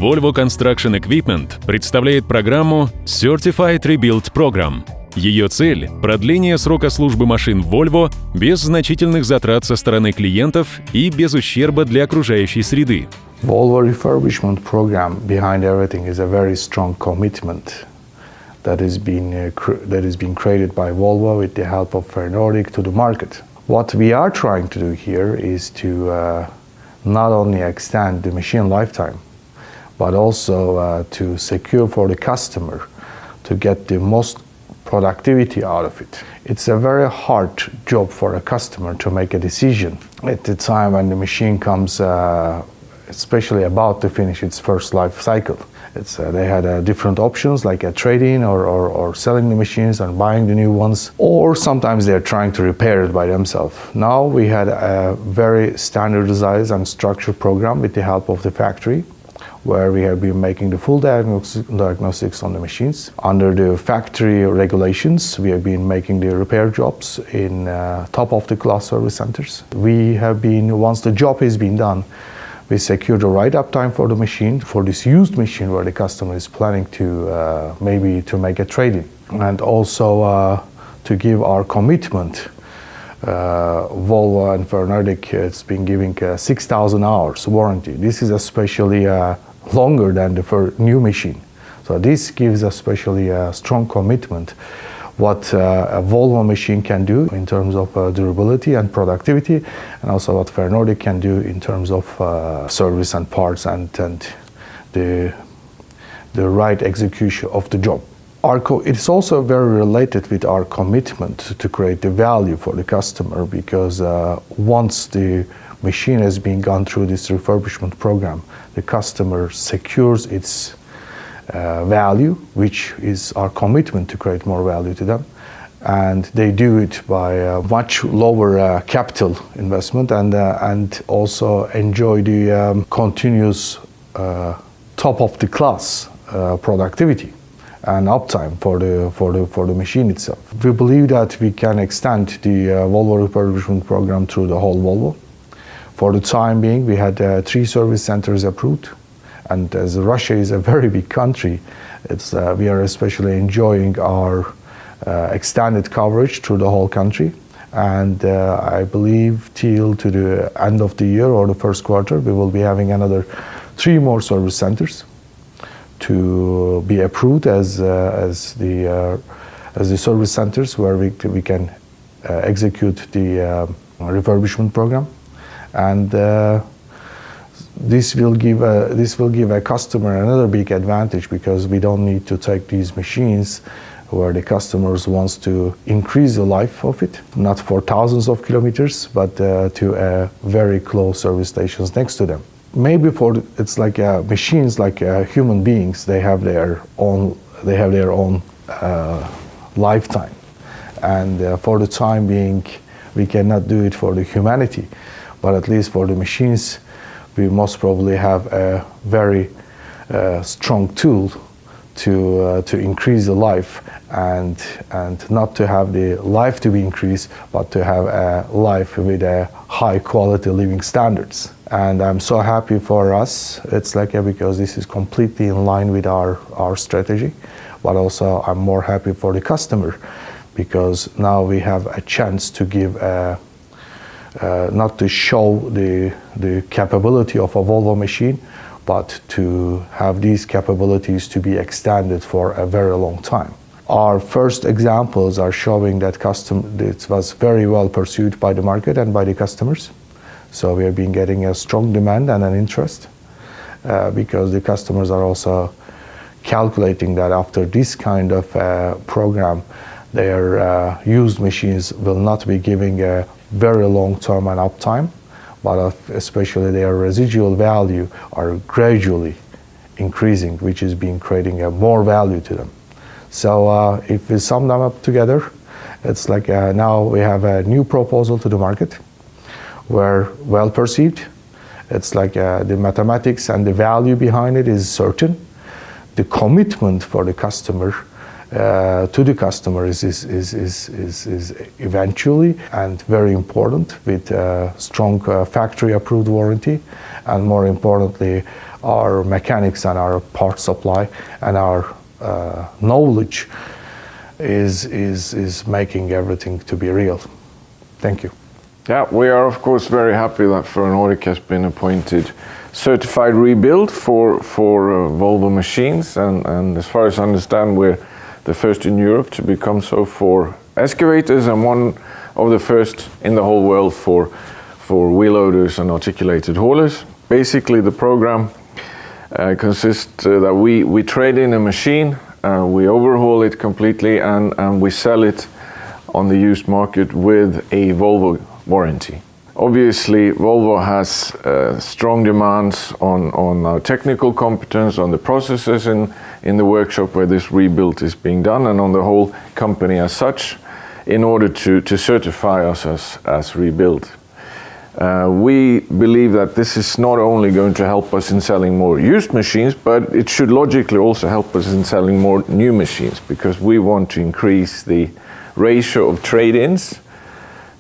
Volvo Construction Equipment представляет программу Certified Rebuild Program. Ее цель – продление срока службы машин Volvo без значительных затрат со стороны клиентов и без ущерба для окружающей среды. Volvo refurbishment program behind everything is a very strong commitment that is being created by Volvo with the help of Fernordic to the market. What we are trying to do here is to not only extend the machine lifetime, but also to secure for the customer to get the most productivity out of it. It's a very hard job for a customer to make a decision at the time when the machine comes, especially about to finish its first life cycle. They had different options like a trade-in or selling the machines and buying the new ones, or sometimes they're trying to repair it by themselves. Now we had a very standardized and structured program with the help of the factory, where we have been making the full diagnostics on the machines. Under the factory regulations, we have been making the repair jobs in top-of-the-class service centers. We have been, once the job has been done, we secure the right uptime for the machine, for this used machine where the customer is planning to maybe to make a trade-in. And also to give our commitment, Volvo and Fernordic has been giving 6,000 hours warranty. This is especially longer than the new machine. So this gives especially a strong commitment what a Volvo machine can do in terms of durability and productivity, and also what Fernordic can do in terms of service and parts and the right execution of the job. It's also very related with our commitment to create the value for the customer, because once the machine has been gone through this refurbishment program, the customer secures its value, which is our commitment to create more value to them. And they do it by a much lower capital investment and also enjoy the continuous top-of-the-class productivity and uptime for the machine itself. We believe that we can extend the Volvo refurbishment program through the whole Volvo. For the time being, we had 3 service centers approved, and as Russia is a very big country, we are especially enjoying our extended coverage through the whole country. And I believe till to the end of the year or the first quarter, we will be having another 3 more service centers to be approved as the service centers where we can execute the refurbishment program. And this will give a customer another big advantage, because we don't need to take these machines where the customers wants to increase the life of it, not for thousands of kilometers, but to very close service stations next to them. Maybe it's like machines, like human beings, they have their own lifetime, and for the time being, we cannot do it for the humanity, but at least for the machines, we most probably have a very strong tool to increase the life, and not to have the life to be increased, but to have a life with a high quality living standards. And I'm so happy for us. It's because this is completely in line with our strategy, but also I'm more happy for the customer, because now we have a chance to give not to show the capability of a Volvo machine, but to have these capabilities to be extended for a very long time. Our first examples are showing that it was very well pursued by the market and by the customers. So we have been getting a strong demand and an interest, because the customers are also calculating that after this kind of program, their used machines will not be giving a very long term and uptime, but especially their residual value are gradually increasing, which is creating a more value to them. So if we sum them up together, it's now we have a new proposal to the market, where well perceived. It's the mathematics and the value behind it is certain. The commitment for the customer to the customer is eventually and very important, with strong factory approved warranty, and more importantly, our mechanics and our part supply and our knowledge is making everything to be real. Thank you. Yeah, we are of course very happy that Nordic has been appointed certified rebuild for Volvo machines, and as far as I understand, we're the first in Europe to become so for excavators and one of the first in the whole world for wheel loaders and articulated haulers. Basically, the program consists that we trade in a machine, we overhaul it completely, and we sell it on the used market with a Volvo warranty. Obviously, Volvo has strong demands on our technical competence, on the processes in the workshop where this rebuild is being done, and on the whole company as such, in order to certify us as rebuild. We believe that this is not only going to help us in selling more used machines, but it should logically also help us in selling more new machines, because we want to increase the ratio of trade-ins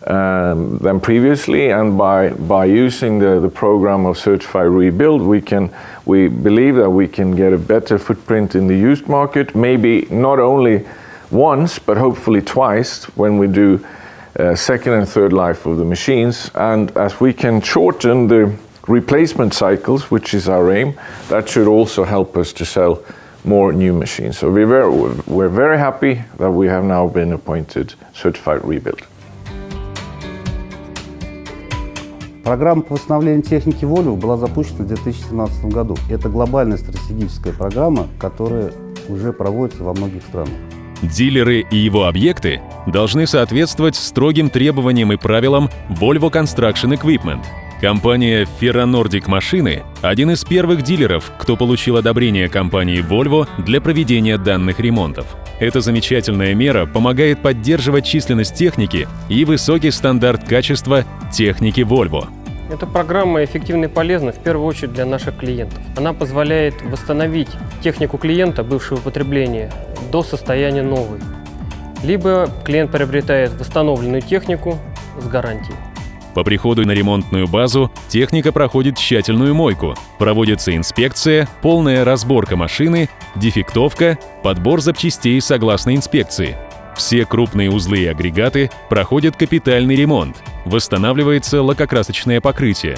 than previously, and by using the program of certified rebuild, we believe that we can get a better footprint in the used market, maybe not only once but hopefully twice when we do second and third life of the machines. And as we can shorten the replacement cycles, which is our aim, that should also help us to sell more new machines. So we're very happy that we have now been appointed certified rebuild. Программа по восстановлению техники Volvo была запущена в 2017 году. Это глобальная стратегическая программа, которая уже проводится во многих странах. Дилеры и его объекты должны соответствовать строгим требованиям и правилам Volvo Construction Equipment. Компания Nordic Машины – один из первых дилеров, кто получил одобрение компании Volvo для проведения данных ремонтов. Эта замечательная мера помогает поддерживать численность техники и высокий стандарт качества техники Volvo. Эта программа эффективна и полезна в первую очередь для наших клиентов. Она позволяет восстановить технику клиента бывшего употребления до состояния новой. Либо клиент приобретает восстановленную технику с гарантией. По приходу на ремонтную базу техника проходит тщательную мойку, проводится инспекция, полная разборка машины, дефектовка, подбор запчастей согласно инспекции. Все крупные узлы и агрегаты проходят капитальный ремонт, восстанавливается лакокрасочное покрытие.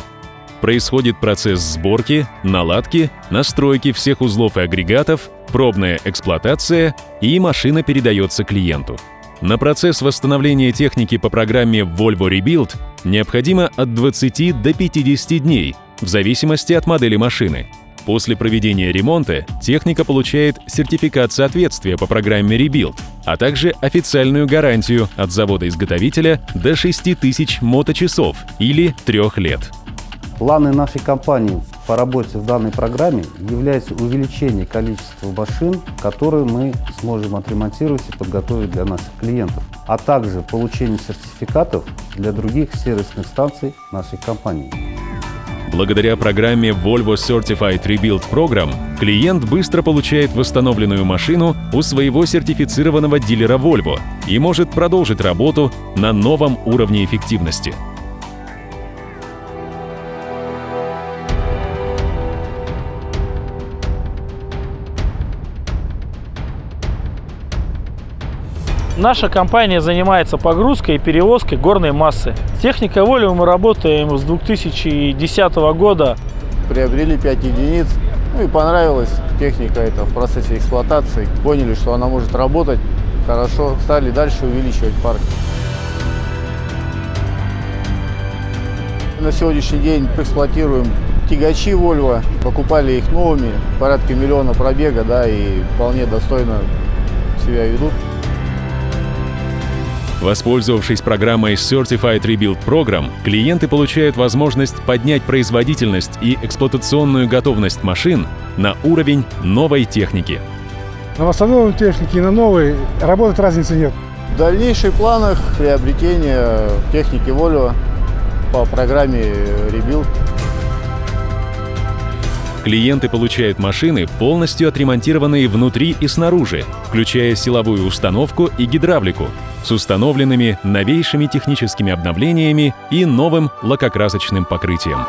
Происходит процесс сборки, наладки, настройки всех узлов и агрегатов, пробная эксплуатация, и машина передается клиенту. На процесс восстановления техники по программе Volvo Rebuild необходимо от 20 до 50 дней, в зависимости от модели машины. После проведения ремонта техника получает сертификат соответствия по программе Rebuild, а также официальную гарантию от завода-изготовителя до 6000 моточасов или 3 лет. Планы нашей компании по работе в данной программе являются увеличение количества машин, которые мы сможем отремонтировать и подготовить для наших клиентов, а также получение сертификатов для других сервисных станций нашей компании. Благодаря программе Volvo Certified Rebuild Program клиент быстро получает восстановленную машину у своего сертифицированного дилера Volvo и может продолжить работу на новом уровне эффективности. Наша компания занимается погрузкой и перевозкой горной массы. С техникой Volvo мы работаем с 2010 года. Приобрели 5 единиц, и понравилась техника эта в процессе эксплуатации. Поняли, что она может работать хорошо, стали дальше увеличивать парк. На сегодняшний день эксплуатируем тягачи Volvo, покупали их новыми, порядка 1 миллиона пробега, и вполне достойно себя ведут. Воспользовавшись программой Certified Rebuild Program, клиенты получают возможность поднять производительность и эксплуатационную готовность машин на уровень новой техники. На восстановленной технике и на новой работать разницы нет. В дальнейших планах приобретение техники Volvo по программе Rebuild. Клиенты получают машины, полностью отремонтированные внутри и снаружи, включая силовую установку и гидравлику, с установленными новейшими техническими обновлениями и новым лакокрасочным покрытием.